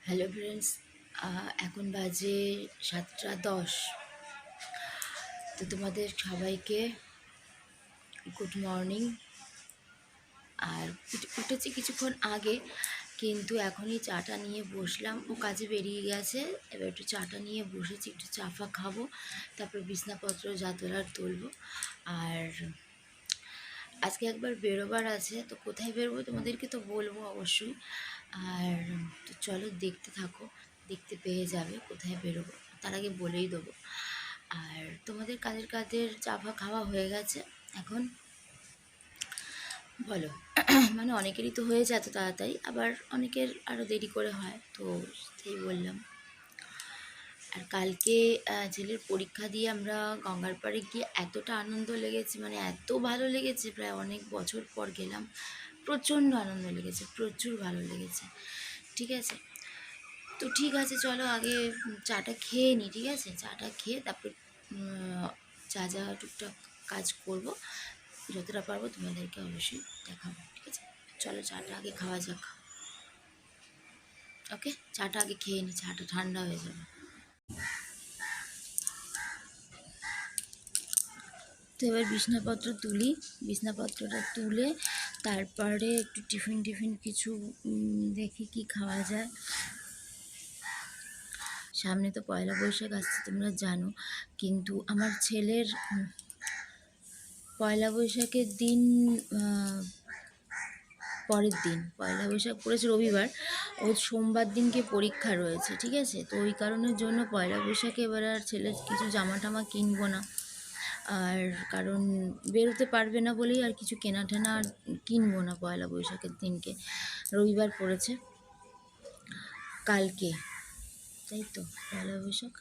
Hello friends, এখন বাজে 7:10। তো তোমাদের সবাইকে গুড মর্নিং। আর উঠেছি কিছুক্ষণ আগে, কিন্তু এখনই চাটা নিয়ে বসলাম। ও কাজে বেরিয়ে গেছে, এবার একটু চাটা নিয়ে বসেছি, একটু চা ফা খাবো, তারপর বিছনাপত্র যা তোলার তুলবো। আর আজকে একবার বেরোবার আছে, তো কোথায় বেরোবো তোমাদেরকে তো বলবো অবশ্যই। আর তো চলো দেখতে থাকো, দেখতে পেয়ে যাবে কোথায় বেরোবো, তার আগে বলেই দেবো। আর তোমাদের কাদের কাদের চাপা খাওয়া হয়ে গেছে এখন বলো? মানে অনেকেরই তো হয়ে যায় এত তাড়াতাড়ি, আবার অনেকের আরও দেরি করে হয়, তো সেই বললাম। আর কালকে ছেলের পরীক্ষা দিয়ে আমরা গঙ্গার পাড়ে গিয়ে এতটা আনন্দ লেগেছে, মানে এত ভালো লেগেছে, প্রায় অনেক বছর পর গেলাম। প্রচণ্ড আনন্দ লেগেছে, প্রচুর ভালো লেগেছে। ঠিক আছে, তো ঠিক আছে, চলো আগে চাটা খেয়ে নিই। ঠিক আছে, চাটা খেয়ে তারপর যা যা টুকটাক কাজ করব, যতটা পারবো তোমাদেরকে অবশ্যই দেখাবো। ঠিক আছে, চলো চাটা আগে খাওয়া যাক। ওকে, চাটা আগে খেয়ে নিই, চাটা ঠান্ডা হয়ে যাবে। তো এবার বিছনাপত্র তুলি, বিছনাপত্রটা তুলে তারপরে একটু টিফিন কিছু দেখি কি খাওয়া যায়। সামনে তো পয়লা বৈশাখ আসছে, তোমরা জানো, কিন্তু আমার ছেলের পয়লা বৈশাখের দিন পরের দিন পয়লা বৈশাখ পড়েছে রবিবার, ও সোমবার দিনকে পরীক্ষা রয়েছে। ঠিক আছে, তো ওই কারণের জন্য পয়লা বৈশাখে এবার আর ছেলের কিছু জামা টামা কিনবো না। আর কারণ বেরোতে পারবে না বলেই আর কিছু কেনা টেনা আর কিনবো না পয়লা বৈশাখের দিনকে। রবিবার পড়েছে কালকে, তাই তো পয়লা বৈশাখ।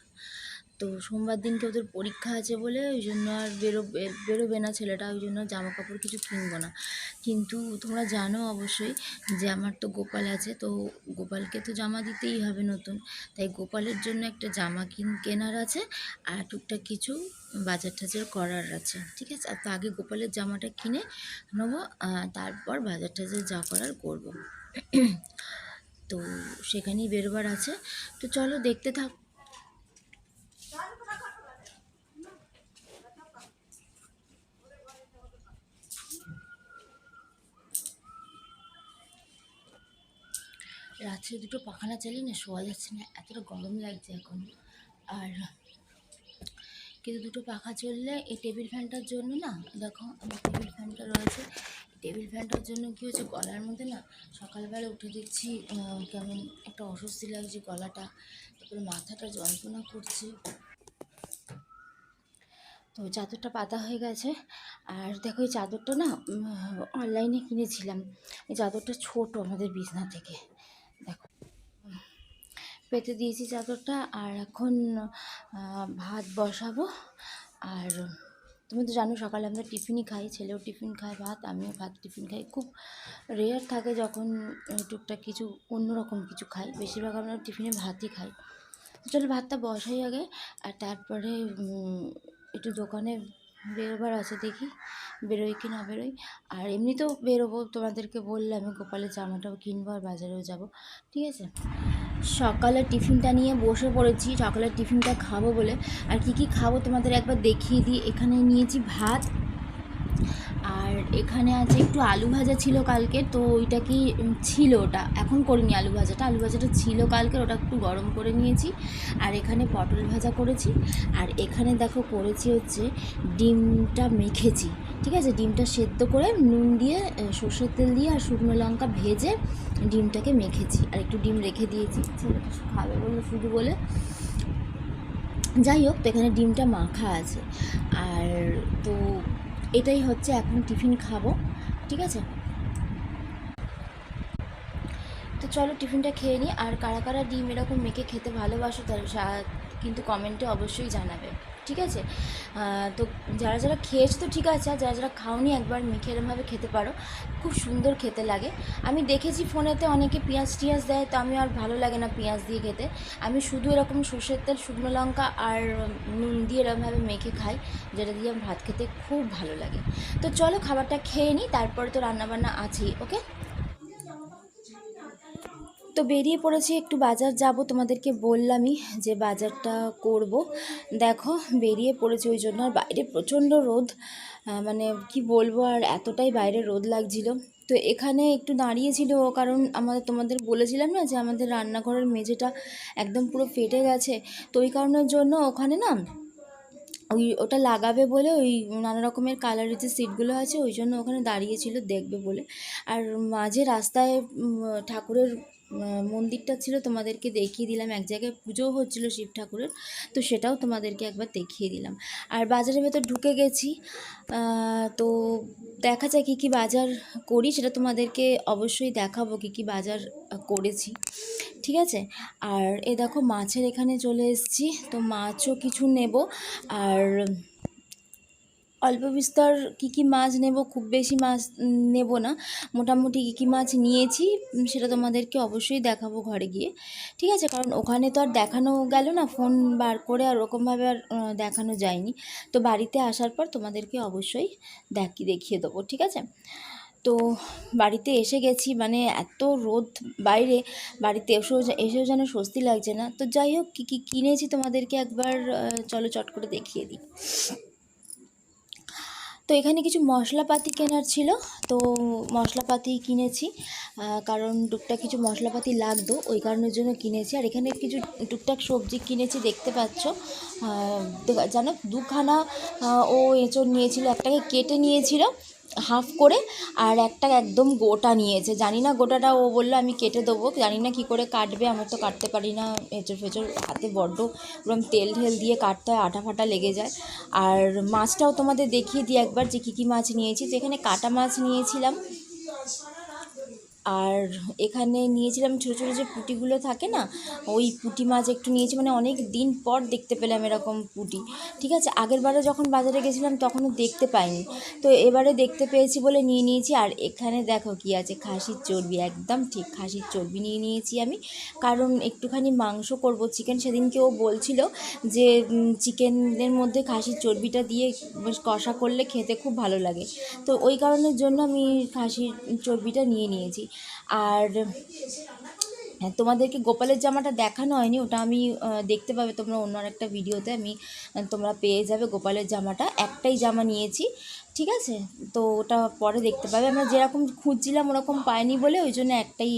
তো সোমবার দিনকে ওদের পরীক্ষা আছে বলে ওই জন্য আর বেরোবে না ছেলেটা, ওই জন্য জামা কাপড় কিছু কিনবো না। কিন্তু তোমরা জানো অবশ্যই যে আমার তো গোপাল আছে, তো গোপালকে তো জামা দিতেই হবে নতুন, তাই গোপালের জন্য একটা জামা কেনার আছে, আর টুকটাক কিছু বাজার টাজার করার আছে। ঠিক আছে, তো আগে গোপালের জামাটা কিনে নেবো, তারপর বাজার টাজার যা করার করবো। তো সেখানেই বেরোবার আছে, তো চলো দেখতে থাক। রাত্রে দুটো পাখা না চালিয়ে না শোয়া যাচ্ছে না, এতটা গরম লাগছে এখন। আর কিন্তু দুটো পাখা চললে এই টেবিল ফ্যানটার জন্য না, দেখো আমার টেবিল ফ্যানটা রয়েছে, টেবিল ফ্যানটার জন্য কী হচ্ছে, গলার মধ্যে না সকালবেলা উঠে দেখছি কেমন একটা অস্বস্তি লাগছে গলাটা, তারপরে মাথাটা যন্ত্রণা করছে। তো চাদরটা পাতা হয়ে গেছে। আর দেখো এই চাদরটা না অনলাইনে কিনেছিলাম, এই চাদরটা ছোট আমাদের বিছনা থেকে, দেখো পেতে দিয়েছি চাদরটা। আর এখন ভাত বসাবো। আর তুমি তো জানো সকালে আমরা টিফিনই খাই, ছেলেও টিফিন খায় ভাত, আমিও ভাত টিফিন খাই। খুব রেয়ার থাকে যখন টুকটাক কিছু অন্যরকম কিছু খাই, বেশিরভাগ আমরা টিফিনে ভাতই খাই। চলো ভাতটা বসাই আগে, আর তারপরে একটু দোকানে বেরোবার আছে, দেখি বেরোই কি না বেরোই। আর এমনিতেও বেরোবো, তোমাদেরকে বললে আমি গোপালের জামাটাও কিনবো আর বাজারেও যাব। ঠিক আছে, সকালের টিফিনটা নিয়ে বসে পড়েছি, সকালের টিফিনটা খাবো বলে। আর কি খাবো তোমাদের একবার দেখিয়ে দিই। এখানে নিয়েছি ভাত, আর এখানে আছে একটু আলু ভাজা ছিল কালকে, তো ওইটা কি ছিল, ওটা এখন করিনি। আলু ভাজাটা ছিল কালকে, ওটা একটু গরম করে নিয়েছি। আর এখানে পটল ভাজা করেছি। আর এখানে দেখো করেছি হচ্ছে ডিমটা মেখেছি। ঠিক আছে, ডিমটা সেদ্ধ করে নুন দিয়ে সর্ষের তেল দিয়ে আর শুকনো লঙ্কা ভেজে ডিমটাকে মেখেছি। আর একটু ডিম রেখে দিয়েছি, ছেলেটা খাবে বললো শুধু বলে। যাই হোক, তো এখানে ডিমটা মাখা আছে। আর তো এটাই হচ্ছে এখন টিফিন খাবো। ঠিক আছে, তো চলো টিফিনটা খেয়ে নিই। আর কারা কারা ডিম এরকম মেখে খেতে ভালোবাসো তার কিন্তু কমেন্টে অবশ্যই জানাবে। ঠিক আছে, তো যারা যারা খেয়েছো তো ঠিক আছে, আর যারা যারা খাওনি একবার মেখে এরমভাবে খেতে পারো, খুব সুন্দর খেতে লাগে। আমি দেখেছি ফোনেতে অনেকে পেঁয়াজ টিয়াজ দেয়, তো আমি আর ভালো লাগে না পেঁয়াজ দিয়ে খেতে। আমি শুধু এরকম সর্ষের তেল শুকনো লঙ্কা আর নুন দিয়ে এরকমভাবে মেখে খাই, যেটা দিয়ে ভাত খেতে খুব ভালো লাগে। তো চলো খাবারটা খেয়ে নিই, তারপরে তো রান্নাবান্না আছেই। ওকে, তো বেরিয়ে পড়েছি, একটু বাজার যাব, তোমাদেরকে বললামই যে বাজারটা করব। দেখো বেরিয়ে পড়েছি ওই জন্য। আর বাইরে প্রচণ্ড রোদ, মানে কি বলবো, আর এতটাই বাইরে রোদ লাগছিল। তো এখানে একটু দাঁড়িয়েছিল, কারণ তোমাদের বলেছিলাম না যে আমাদের রান্নাঘরের মেঝেটা একদম পুরো ফেটে গেছে। তো ওই কারণের জন্য ওখানে না ওটা লাগাবে বলে, ওই নানা রকমের কালারের যে সিটগুলো আছে ওই জন্য ওখানে দাঁড়িয়েছিল দেখবে বলে। আর মাঝে রাস্তায় ঠাকুরের মন্দিরটা ছিল, তোমাদেরকে দেখিয়ে দিলাম। এক জায়গায় পুজোও হচ্ছিলো শিব ঠাকুরের, তো সেটাও তোমাদেরকে একবার দেখিয়ে দিলাম। আর বাজারের ভেতর ঢুকে গেছি, তো দেখা যায় কী কী বাজার করি, সেটা তোমাদেরকে অবশ্যই দেখাবো কী কী বাজার করেছি, ঠিক আছে। আর এ দেখো মাছের এখানে চলে এসেছি, তো মাছও কিছু নেব। আর অল্প বিস্তর কী কী মাছ নেব, খুব বেশি মাছ নেব না, মোটামুটি কী কী মাছ নিয়েছি সেটা তোমাদেরকে অবশ্যই দেখাবো ঘরে গিয়ে, ঠিক আছে। কারণ ওখানে তো আর দেখানো গেল না, ফোন বার করে আর ওরকমভাবে আর দেখানো যায়নি। তো বাড়িতে আসার পর তোমাদেরকে অবশ্যই দেখিয়ে দেবো, ঠিক আছে। তো বাড়িতে এসে গেছি, মানে এত রোদ বাইরে, বাড়িতে এসেও যেন স্বস্তি লাগছে না। তো যাই হোক, কী কী কিনেছি তোমাদেরকে একবার চলো চট করে দেখিয়ে দিই। তো এখানে কিছু মশলাপাতি কেনার ছিল, তো মশলাপাতি কিনেছি, কারণ টুকটাক কিছু মশলাপাতি লাগতো, ওই কারণের জন্য কিনেছি। আর এখানে কিছু টুকটাক সবজি কিনেছি, দেখতে পাচ্ছ। জানো, দুখানা ও এঁচড় নিয়েছিল, একটাকে কেটে নিয়েছিল হাফ করে, আর একটা একদম গোটা নিয়েছে। জানি না গোটাটা, ও বললো আমি কেটে দেবো, জানি না কী করে কাটবে, আমার তো কাটতে পারি না এঁচড় ফেঁচড়, হাতে বড্ড এরকম তেল ঢেল দিয়ে কাটতে হয়, আঠা ফাটা লেগে যায়। আর মাছটাও তোমাদের দেখিয়ে দিই একবার যে কী কী মাছ নিয়েছি। তো এখানে কাটা মাছ নিয়েছিলাম, আর এখানে নিয়েছিলাম ছোটো ছোটো যে পুঁটিগুলো থাকে না, ওই পুঁটি মাছ একটু নিয়েছি, মানে অনেক দিন পর দেখতে পেলাম এরকম পুঁটি, ঠিক আছে। আগেরবারে যখন বাজারে গেছিলাম তখনও দেখতে পাইনি, তো এবারে দেখতে পেয়েছি বলে নিয়ে নিয়েছি। আর এখানে দেখো কি আছে, খাসির চর্বি, একদম ঠিক খাসির চর্বি নিয়ে নিয়েছি আমি, কারণ একটুখানি মাংস করব চিকেন। সেদিনকে ও বলছিল যে চিকেনের মধ্যে খাসির চর্বিটা দিয়ে কষা করলে খেতে খুব ভালো লাগে, তো ওই কারণের জন্য আমি খাসির চর্বিটা নিয়ে নিয়েছি। আর হ্যাঁ, তোমাদেরকে গোপালের জামাটা দেখানো হয়নি, ওটা আমি দেখতে পাবে তোমরা অন্য একটা ভিডিওতে, তোমরা পেয়ে যাবে গোপালের জামাটা। একটাই জামা নিয়েছি, ঠিক আছে, তো ওটা পরে দেখতে পাবে। আমরা যেরকম খুঁজছিলাম ওরকম পাইনি বলে ওই জন্য একটাই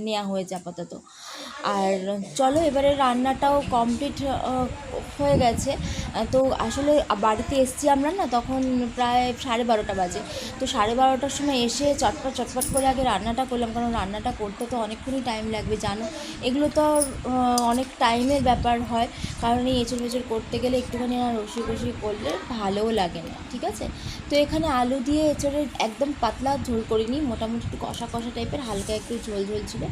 নেওয়া হয়েছে আপাতত। আর চলো এবারে রান্নাটাও কমপ্লিট হয়ে গেছে। তো আসলে বাড়িতে এসছি আমরা না, তখন প্রায় 12:30 বাজে। তো 12:30টার সময় এসে চটপট করে আগে রান্নাটা করলাম, কারণ রান্নাটা করতে তো অনেকক্ষণই টাইম লাগবে, জানো এগুলো তো অনেক টাইমের ব্যাপার হয়, কারণ এই এঁচড় ফেঁচড় করতে গেলে একটুখানি রসি করলে ভালোও লাগে না, ঠিক আছে। তো এখানে আলু দিয়ে এঁচড়ের একদম পাতলা ঝোল করিনি, মোটামুটি একটু কষা টাইপের, হালকা একটু ঝোল ছিল,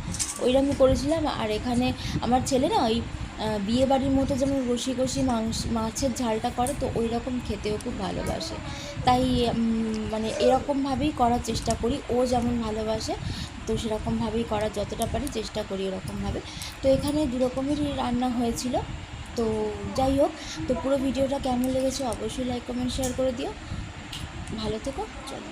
ওইরকমই করেছিলাম। আর এখানে আমার ছেলে না ওই বিয়ে বাড়ির মতো যেমন রসি মাছের ঝালটা করে, তো ওই রকম খেতেও খুব ভালোবাসে, তাই মানে এরকমভাবেই করার চেষ্টা করি, ও যেমন ভালোবাসে তো সেরকমভাবেই করার যতটা পারি চেষ্টা করি ওরকমভাবে। তো এখানে দু রকমেরই রান্না হয়েছিল। তো যাই হোক, তো পুরো ভিডিওটা কেমন লেগেছে অবশ্যই লাইক কমেন্ট শেয়ার করে দিও। ভালো থেকো, চলো।